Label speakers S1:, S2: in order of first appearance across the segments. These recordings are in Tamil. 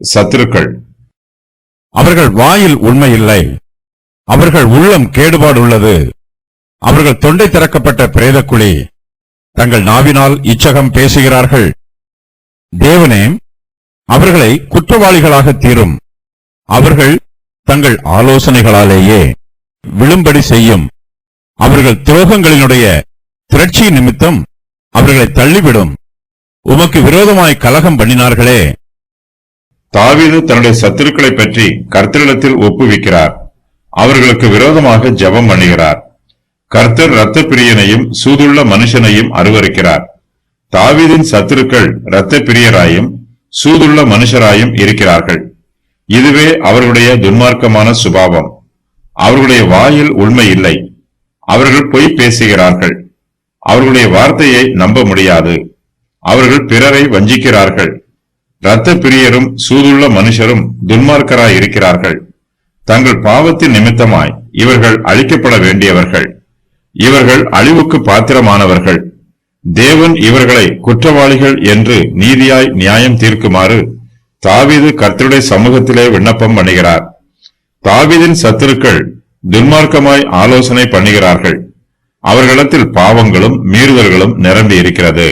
S1: சத்துருக்கள்.
S2: அவர்கள் வாயில் உண்மை இல்லை, அவர்கள் உள்ளம் கேடுபாடுள்ளது. அவர்கள் தொண்டை திறக்கப்பட்ட பிரேதக்குழி, தங்கள் நாவினால் இச்சகம் பேசுகிறார்கள். தேவனே, அவர்களை குற்றவாளிகளாக தீரும். அவர்கள் தங்கள் ஆலோசனைகளாலேயே விழும்படி செய்யும். அவர்கள் துரோகங்களினுடைய திரட்சி நிமித்தம் அவர்களை தள்ளிவிடும். உமக்கு விரோதமாய் கலகம் பண்ணினார்களே.
S1: தாவீது தன்னுடைய சத்துருக்களை பற்றி கர்த்தரிடத்தில் ஒப்புவிக்கிறார். அவர்களுக்கு விரோதமாக ஜெபம் பண்ணுகிறார். கர்த்தர் இரத்த பிரியனையும் சூதுள்ள மனுஷனையும் அருவருக்கிறார். தாவீதின் சத்துருக்கள் இரத்த பிரியராயும் சூதுள்ள மனுஷராயும் இருக்கிறார்கள். இதுவே அவர்களுடைய துன்மார்க்கமான சுபாவம். அவர்களுடைய வாயில் உண்மை இல்லை. அவர்கள் பொய் பேசுகிறார்கள். அவர்களுடைய வார்த்தையை நம்ப முடியாது. அவர்கள் பிறரை வஞ்சிக்கிறார்கள். இரத்த பிரியரும் சூதுள்ள மனுஷரும் துன்மார்க்கராய் இருக்கிறார்கள். தங்கள் பாவத்தின் நிமித்தமாய் இவர்கள் அழிக்கப்பட வேண்டியவர்கள். இவர்கள் அழிவுக்கு பாத்திரமானவர்கள். தேவன் இவர்களை குற்றவாளிகள் என்று நீதியாய் நியாயம் தீர்க்குமாறு தாவீது கர்த்தருடைய சமூகத்திலே விண்ணப்பம் பண்ணுகிறார். தாவீதின் சத்துருக்கள் துன்மார்க்கமாய் ஆலோசனை பண்ணுகிறார்கள். அவர்களிடத்தில் பாவங்களும் மீறுதல்களும் நிரம்பி இருக்கிறது.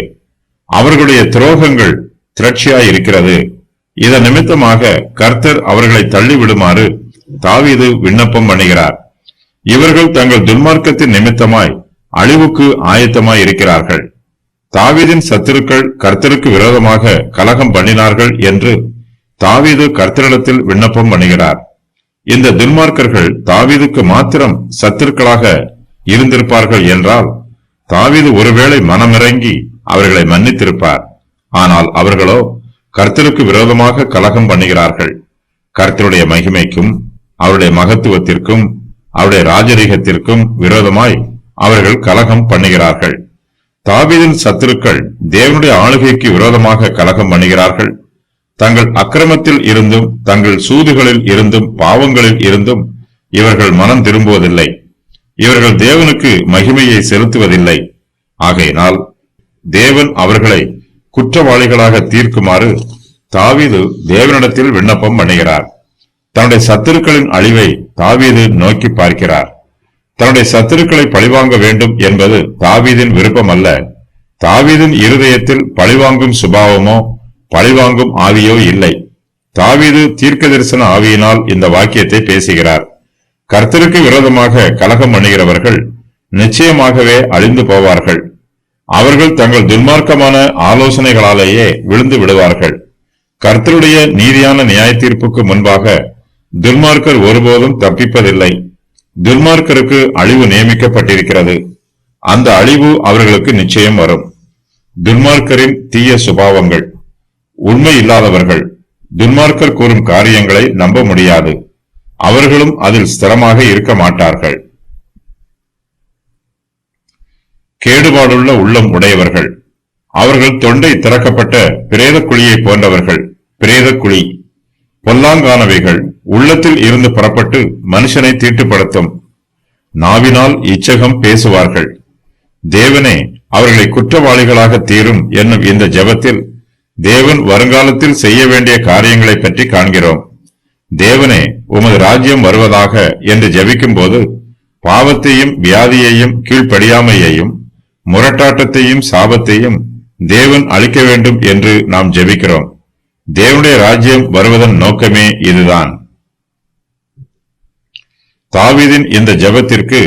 S1: அவர்களுடைய துரோகங்கள் திரட்சியாய் இருக்கிறது. இதன் நிமித்தமாக கர்த்தர் அவர்களை தள்ளிவிடுமாறு தாவீது விண்ணப்பம் பண்ணுகிறார். இவர்கள் தங்கள் துன்மார்க்கத்தின் நிமித்தமாய் அழிவுக்கு ஆயத்தமாய் இருக்கிறார்கள். தாவீதின் சத்துருக்கள் கர்த்தருக்கு விரோதமாக கலகம் பண்ணினார்கள் என்று தாவீது கர்த்தரிடத்தில் விண்ணப்பம் பண்ணுகிறார். இந்த துன்மார்க்கர்கள் தாவீதுக்கு மாத்திரம் சத்துருக்களாக இருந்திருப்பார்கள் என்றால் தாவீது ஒருவேளை மனமிறங்கி அவர்களை மன்னித்திருப்பார். ஆனால் அவர்களோ கர்த்தருக்கு விரோதமாக கலகம் பண்ணுகிறார்கள். கர்த்தருடைய மகிமைக்கும் அவருடைய மகத்துவத்திற்கும் அவருடைய ராஜரீகத்திற்கும் விரோதமாய் அவர்கள் கலகம் பண்ணுகிறார்கள். தாவீதின் சத்துருக்கள் தேவனுடைய ஆளுகைக்கு விரோதமாக கலகம் பண்ணுகிறார்கள். தங்கள் அக்கிரமத்தில் இருந்தும் தங்கள் சூதுகளில் இருந்தும் பாவங்களில் இருந்தும் இவர்கள் மனம் திரும்புவதில்லை. இவர்கள் தேவனுக்கு மகிமையை செலுத்துவதில்லை. ஆகையினால் தேவன் அவர்களை குற்றவாளிகளாக தீர்க்குமாறு தாவீது தேவனிடத்தில் விண்ணப்பம் பண்ணுகிறார். தன்னுடைய சத்துருக்களின் அழிவை தாவீது நோக்கி பார்க்கிறார். தன்னுடைய சத்துருக்களை பழிவாங்க வேண்டும் என்பது தாவீதின் விருப்பம் அல்ல. தாவீதின் இருதயத்தில் பழிவாங்கும் சுபாவமோ பழிவாங்கும் ஆவியோ இல்லை. தாவீது தீர்க்க தரிசன ஆவியினால் இந்த வாக்கியத்தை பேசுகிறார். கர்த்தருக்கு விரோதமாக கலகம் பண்ணுகிறவர்கள் நிச்சயமாகவே அழிந்து போவார்கள். அவர்கள் தங்கள் துன்மார்க்கமான ஆலோசனைகளாலேயே விழுந்து விடுவார்கள். கர்த்தருடைய நீதியான நியாய தீர்ப்புக்கு முன்பாக துன்மார்க்கர் ஒருபோதும் தப்பிப்பதில்லை. துன்மார்க்கருக்கு அழிவு நியமிக்கப்பட்டிருக்கிறது. அந்த அழிவு அவர்களுக்கு நிச்சயம் வரும். துன்மார்க்கரின் தீய சுபாவங்கள். உண்மை இல்லாதவர்கள் துன்மார்க்கர் கூறும் காரியங்களை நம்ப முடியாது. அவர்களும் அதில் ஸ்திரமாக இருக்க மாட்டார்கள். கேடுபாடுள்ள உள்ளம் உடையவர்கள். அவர்கள் தொண்டை திறக்கப்பட்ட பிரேத குழியை போன்றவர்கள். பிரேத குழி பொல்லாங்கானவைகள் உள்ளத்தில் இருந்து புறப்பட்டு மனுஷனை தீட்டுப்படுத்தும். நாவினால் இச்சகம் பேசுவார்கள். தேவனே, அவர்களை குற்றவாளிகளாக தீரும் என்னும் இந்த ஜெபத்தில் தேவன் வருங்காலத்தில் செய்ய வேண்டிய காரியங்களை பற்றி காண்கிறோம். தேவனே, உமது ராஜ்யம் வருவதாக என்று ஜெபிக்கும் போது பாவத்தையும் வியாதியையும் கீழ்ப்படியாமையையும் முரட்டாட்டத்தையும் சாபத்தையும் தேவன் அளிக்க வேண்டும் என்று நாம் ஜெபிக்கிறோம். தேவனுடைய ராஜ்யம் வருவதன் நோக்கமே இதுதான். தாவீதின் இந்த ஜெபத்திற்கு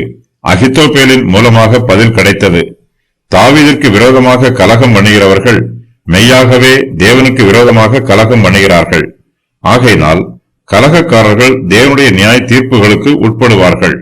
S1: அகித்தோப்பேலின் மூலமாக பதில் கிடைத்தது. தாவீதிற்கு விரோதமாக கலகம் பண்ணுகிறவர்கள் மெய்யாகவே தேவனுக்கு விரோதமாக கலகம் பண்ணுகிறார்கள். ஆகையினால் கலகக்காரர்கள் தேவனுடைய நியாய தீர்ப்புகளுக்கு உட்படுவார்கள்.